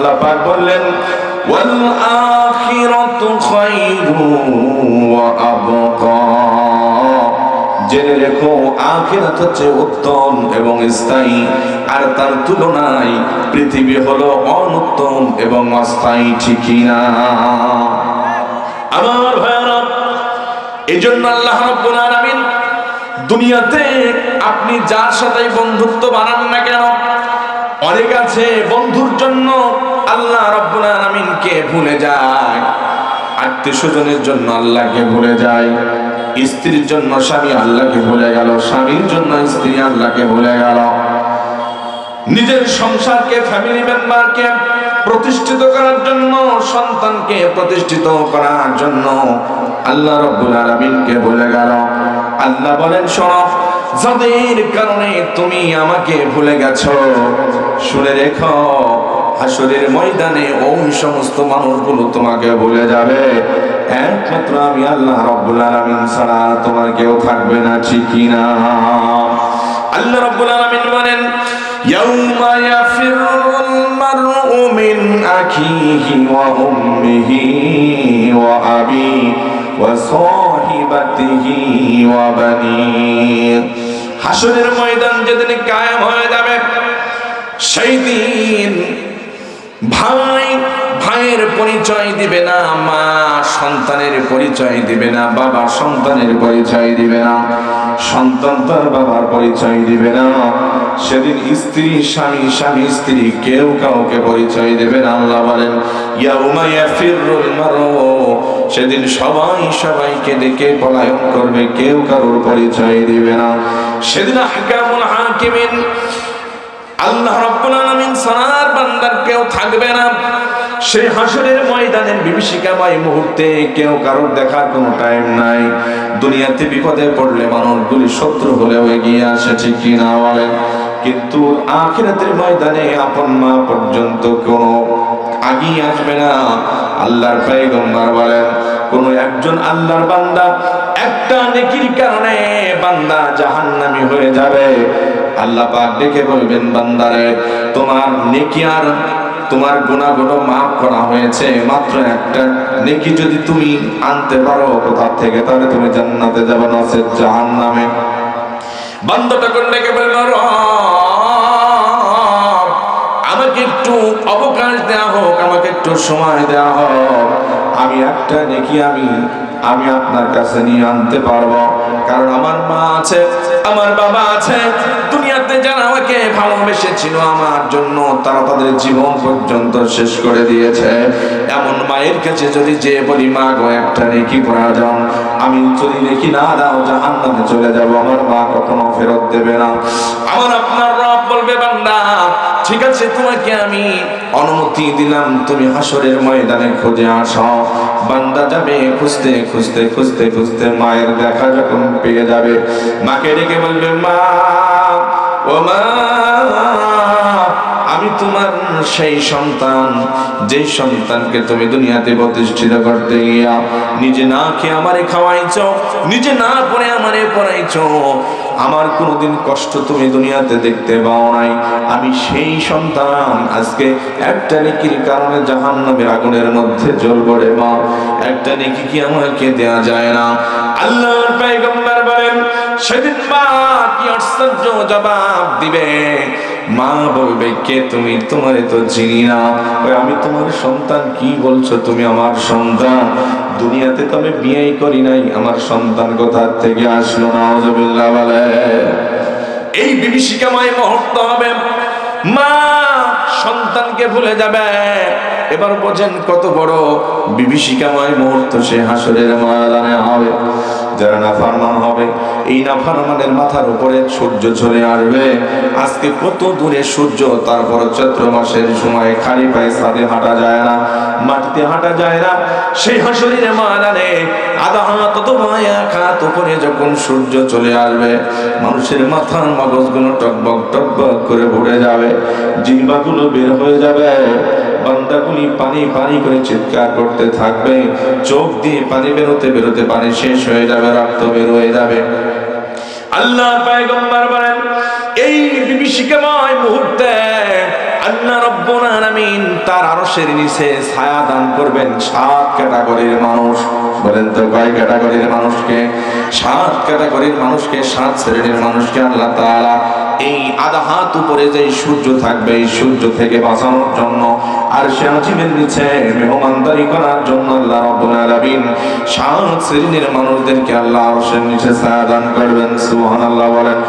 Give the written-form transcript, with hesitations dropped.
আল্লাহ পাক বললেন ওয়াল আখিরাতু খায়রুন ওয়া আবকা, জেনে রেখো আখিরাত হচ্ছে উত্তম এবং স্থায়ী, আর তার তুলনায় পৃথিবী হলো অনুত্তম এবং অস্থায়ী, ঠিক না? আমার ভাইরা, এজন্য আল্লাহ রাব্বুল আলামিন দুনিয়াতে আপনি যার সাথে বন্ধুত্ব বানান না কেন, অনেক আছে বন্ধুর জন্য আল্লাহ রাব্বুল আলামিনকে ভুলে যায়, আত্মীয় স্বজনের জন্য আল্লাহকে ভুলে যায়, স্ত্রীর জন্য স্বামী আল্লাহকে ভুলে গেল, স্বামীর জন্য স্ত্রী আল্লাহকে ভুলে গেল, নিজের সংসারকে ফ্যামিলি মেম্বারকে প্রতিষ্ঠিত করার জন্য, সন্তানকে প্রতিষ্ঠিত করার জন্য আল্লাহ রাব্বুল আলামিনকে ভুলে গেল। আল্লাহ বলেন শোনো, যাদের কারণে তুমি আমাকে ভুলে গেছো, শুনে রেখো হাসরের ময়দানে ওই সমস্ত মানুষগুলো তোমাকে ভুলে যাবে, একমাত্র আমি আল্লাহ রাব্বুল আলামিন ছাড়া তোমার কেউ থাকবে না, ঠিক না? আল্লাহ রাব্বুল আলামিন বলেন ইয়াউমা ইয়াফিরুল মারউ মিন আখিহি ওয়া উম্মিহি ওয়া আবি ওয়া সাহিবাতিহি ওয়া বানি। হাসরের ময়দান যেদিন কায়েম হয়ে যাবে, সেই দিন ভাই ভাইয়ের পরিচয় দিবে না, মা সন্তানের পরিচয় দিবে না, বাবা সন্তানের পরিচয় দিবে না, সন্তান তার বাবার পরিচয় দিবে না, সেদিন স্ত্রী স্বামী, স্বামী স্ত্রী, কেউ কাউকে পরিচয় দেবে না। আল্লাহ বলেন ইয়াউমা ইয়াফিরুল মারউ, সেদিন সবাই সবাইকে ডেকে পলায়ন করবে, কেউ কারোর পরিচয় দিবে না। সেদিন আহকামুল হাকিমিন, আল্লাহ রাব্বুল আলামিন সানার বান্দার কেউ থাকবে না। সেই হাসরের ময়দানের বিভীষিকাময় মুহূর্তে কেউ কারোর দেখার কোনো টাইম নাই। দুনিয়াতে বিপদে পড়লে মানুষগুলি শত্রু হলেও এগিয়ে আসে, ঠিক কি না বলেন? কিন্তু আখিরাতের ময়দানে আপন মা পর্যন্ত কোনো আগিয়ে আসবে না। আল্লাহর পয়গম্বর বলেন কোন একজন আল্লাহর বান্দা একটা নেকির কারণে বান্দা জাহান্নামী হয়ে যাবে, আল্লাহ পাক ডেকে বলবেন বান্দারে তোমার নেকি আর তোমার গুনাহগুলো মাফ করা হয়েছে, মাত্র একটা নেকি যদি তুমি আনতে পারো কোথা থেকে, তাহলে তুমি জান্নাতে যাবে না জাহান্নামে। বান্দাটা কোন ডেকে বলল আমাকে একটু অবকাশ দেওয়া হোক, আমাকে একটু সময় দেওয়া হোক, আমি একটা নেকি আমি আপনার কাছে নিয়ে আনতে পারবো, কারণ আমার মা আছে, আমার বাবা আছে, দুনিয়াতে যারা আমাকে ভালোবেসেছিল আমার জন্য তারা তাদের জীবন পর্যন্ত শেষ করে দিয়েছে। এমন মায়ের কাছে যদি যে বলি মা গো একটা নেকি প্রয়োজন, আমি যদি নেকি না দাও জাহান্নামে চলে যাব, আমার মা কখনো ফেরত দেবে না। আমার আপনার রব বলবে বান্দা ঠিক আছে তোমাকে আমি অনুমতি দিলাম, তুমি হাসরের ময়দানে খুঁজে আসো। বান্দা যাবে খুঁজতে খুঁজতে খুঁজতে খুঁজতে মায়ের দেখা যখন পেয়ে যাবে, মাকে ডেকে বলবে মা ও মা আমি তোমার সেই সন্তান, যেই সন্তানকে তুমি দুনিয়াতে প্রতিষ্ঠিত করতে গিয়া নিজে না খেয়ে আমারে খাওয়াইছো, নিজে না পড়ে আমারে পড়াইছো, আমার কোনোদিন কষ্ট তুমি দুনিয়াতে দেখতে পাও নাই, আমি সেই সন্তান আজকে একটা নেকির কারণে জাহান্নামের আগুনের মধ্যে জ্বলবো রে মা, একটা নেকি কি আমাকে দেয়া যায় না? আল্লাহর পয়গম্বর বলেন সেদিন মা কি আশ্চর্য জবাব দিবে, মা বলবে কে তুমি, তোমারে তো চিনি না, আমি তোমার সন্তান, কি বলছো তুমি আমার সন্তান, দুনিয়াতে তো আমি বিয়েই করি নাই, আমার সন্তান কোথা থেকে আসলো? নাউযুবিল্লাহ বলে। এই বিভীষিকাময় মুহূর্ত হবে, মা সন্তানকে ভুলে যাবে। এবার বোঝেন কত বড় বিভীষিকাময় মুহূর্ত সে হাসরের ময়দানে হবে। যারা নাফরমান হবে, এই নাফরমানের মাথার উপরে সূর্য চলে আসবে। আজকে কত দূরে সূর্য, তারপর চৈত্র মাসের সময় খালি পায়ে ছাদে হাঁটা যায় না, মাটিতে হাঁটা যায় না। সেই হাসরের ময়দানে আধা হাত অথবা এক হাত উপরে যখন সূর্য চলে আসবে, মানুষের মাথার মগজগুলো টকবক টকবক করে ভরে যাবে, জিহ্বাগুলো বের হয়ে যাবে, বান্দাগুলি পানি পানি করে চিৎকার করতে থাকবে, চোখ দিয়ে পানি বেরোতে বেরোতে পানি শেষ হয়ে যাবে, রক্ত বের হয়ে যাবে। আল্লাহ পয়গম্বর বলেন এই বিভীষিকাময় মুহূর্তে আল্লাহ রাব্বুল আলামিন তার আরশের নিচে ছায়া দান করবেন 7 ক্যাটাগরির মানুষ। বলেন তো কয় ক্যাটাগরির মানুষকে? 7 ক্যাটাগরির মানুষকে, 7 শ্রেণীর মানুষকে আল্লাহ তাআলা এই আধা হাত উপরে যে সূর্য থাকবে এই সূর্য থেকে বাঁচানোর জন্য আরশে আজিমের নিচে মেহমানদারি করার জন্য আল্লাহ রাব্বুল আলামিন 7 শ্রেণীর মানুষদেরকে আল্লাহ আরশের নিচে ছায়া দান করবেন। সুবহানাল্লাহ বলেন।